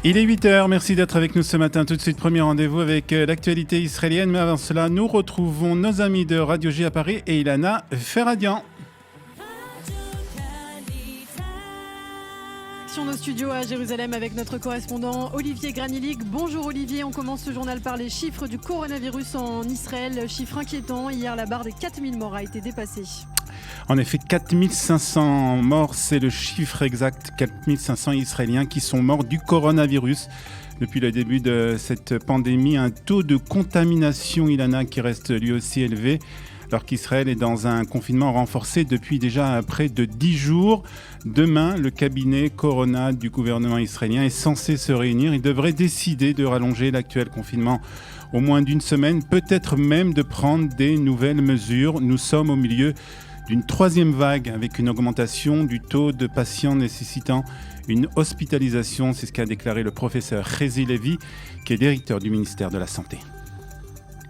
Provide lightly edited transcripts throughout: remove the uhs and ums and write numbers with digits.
Il est 8h, merci d'être avec nous ce matin. Tout de suite, premier rendez-vous avec l'actualité israélienne. Mais avant cela, nous retrouvons nos amis de Radio J à Paris et Ilana Ferradian. Sur nos studios à Jérusalem avec notre correspondant Olivier Granilic. Bonjour Olivier, on commence ce journal par les chiffres du coronavirus en Israël. Chiffre inquiétant, hier la barre des 4000 morts a été dépassée. En effet, 4500 morts, c'est le chiffre exact. 4500 Israéliens qui sont morts du coronavirus. Depuis le début de cette pandémie, un taux de contamination, Ilana, qui reste lui aussi élevé, alors qu'Israël est dans un confinement renforcé depuis déjà près de 10 jours. Demain, le cabinet Corona du gouvernement israélien est censé se réunir. Il devrait décider de rallonger l'actuel confinement au moins d'une semaine, peut-être même de prendre des nouvelles mesures. Nous sommes au milieu d'une troisième vague avec une augmentation du taux de patients nécessitant une hospitalisation. C'est ce qu'a déclaré le professeur Chezi Levi, qui est directeur du ministère de la Santé.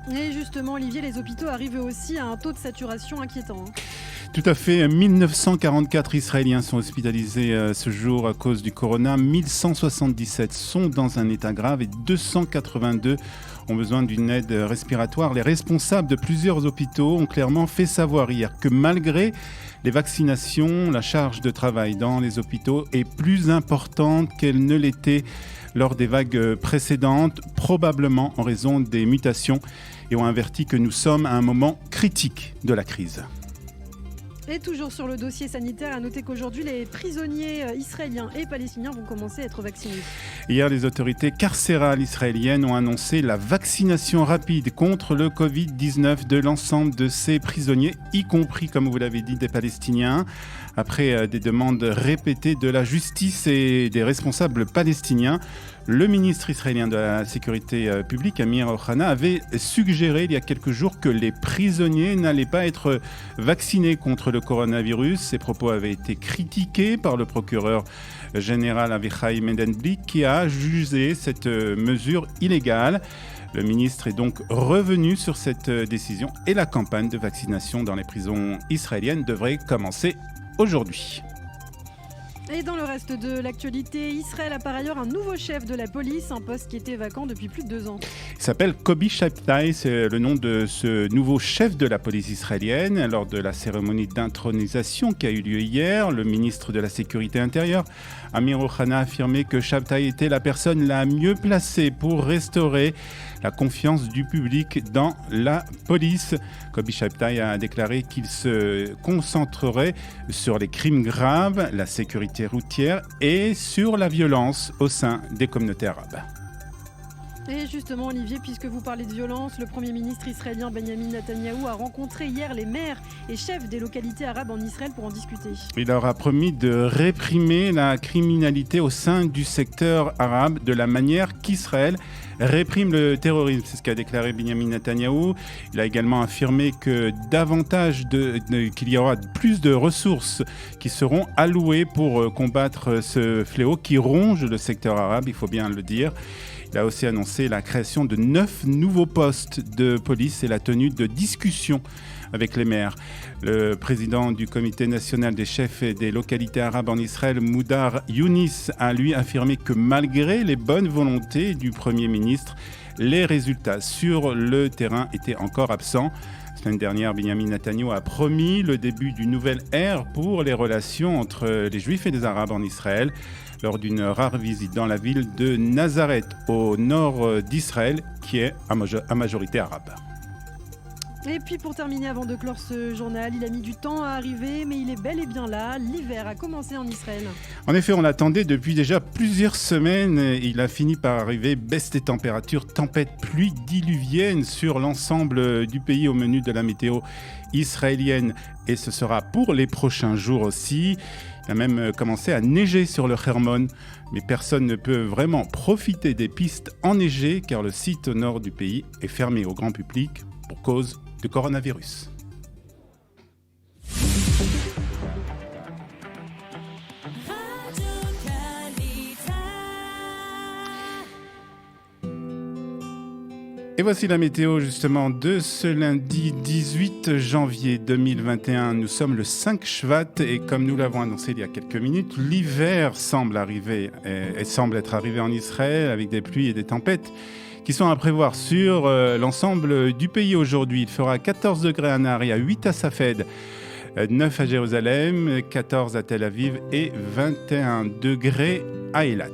Et justement, Olivier, les hôpitaux arrivent aussi à un taux de saturation inquiétant. Tout à fait, 1944 Israéliens sont hospitalisés ce jour à cause du corona. 1177 sont dans un état grave et 282 ont besoin d'une aide respiratoire. Les responsables de plusieurs hôpitaux ont clairement fait savoir hier que malgré les vaccinations, la charge de travail dans les hôpitaux est plus importante qu'elle ne l'était lors des vagues précédentes, probablement en raison des mutations, et ont averti que nous sommes à un moment critique de la crise. Et toujours sur le dossier sanitaire, à noter qu'aujourd'hui, les prisonniers israéliens et palestiniens vont commencer à être vaccinés. Hier, les autorités carcérales israéliennes ont annoncé la vaccination rapide contre le Covid-19 de l'ensemble de ces prisonniers, y compris, comme vous l'avez dit, des Palestiniens. Après des demandes répétées de la justice et des responsables palestiniens, le ministre israélien de la Sécurité publique, Amir Ohana, avait suggéré il y a quelques jours que les prisonniers n'allaient pas être vaccinés contre le coronavirus. Ces propos avaient été critiqués par le procureur général Avichai Mendenblick, qui a jugé cette mesure illégale. Le ministre est donc revenu sur cette décision et la campagne de vaccination dans les prisons israéliennes devrait commencer aujourd'hui. Et dans le reste de l'actualité, Israël a par ailleurs un nouveau chef de la police, un poste qui était vacant depuis plus de 2 ans. Il s'appelle Kobi Shabtai, c'est le nom de ce nouveau chef de la police israélienne. Lors de la cérémonie d'intronisation qui a eu lieu hier, le ministre de la Sécurité intérieure, Amir Ohana, a affirmé que Shabtai était la personne la mieux placée pour restaurer la confiance du public dans la police. Kobi Shabtai a déclaré qu'il se concentrerait sur les crimes graves, la sécurité routière et sur la violence au sein des communautés arabes. Et justement, Olivier, puisque vous parlez de violence, le Premier ministre israélien Benjamin Netanyahou a rencontré hier les maires et chefs des localités arabes en Israël pour en discuter. Il leur a promis de réprimer la criminalité au sein du secteur arabe de la manière qu'Israël réprime le terrorisme. C'est ce qu'a déclaré Benjamin Netanyahou. Il a également affirmé que qu'il y aura plus de ressources qui seront allouées pour combattre ce fléau qui ronge le secteur arabe, il faut bien le dire. Il a aussi annoncé la création de 9 nouveaux postes de police et la tenue de discussions avec les maires. Le président du comité national des chefs et des localités arabes en Israël, Moudar Younis, a lui affirmé que malgré les bonnes volontés du Premier ministre, les résultats sur le terrain étaient encore absents. La semaine dernière, Benjamin Netanyahou a promis le début d'une nouvelle ère pour les relations entre les Juifs et les Arabes en Israël lors d'une rare visite dans la ville de Nazareth, au nord d'Israël, qui est à majorité arabe. Et puis pour terminer, avant de clore ce journal, il a mis du temps à arriver, mais il est bel et bien là. L'hiver a commencé en Israël. En effet, on l'attendait depuis déjà plusieurs semaines. Il a fini par arriver. Baisse des températures, tempête, pluie diluvienne sur l'ensemble du pays au menu de la météo israélienne. Et ce sera pour les prochains jours aussi. Il a même commencé à neiger sur le Hermon. Mais personne ne peut vraiment profiter des pistes enneigées car le site au nord du pays est fermé au grand public pour cause du coronavirus. Et voici la météo justement de ce lundi 18 janvier 2021. Nous sommes le 5 Shvat et comme nous l'avons annoncé il y a quelques minutes, l'hiver semble arriver et semble être arrivé en Israël avec des pluies et des tempêtes qui sont à prévoir sur l'ensemble du pays aujourd'hui. Il fera 14 degrés à Nahariya, 8 à Safed, 9 à Jérusalem, 14 à Tel Aviv et 21 degrés à Eilat.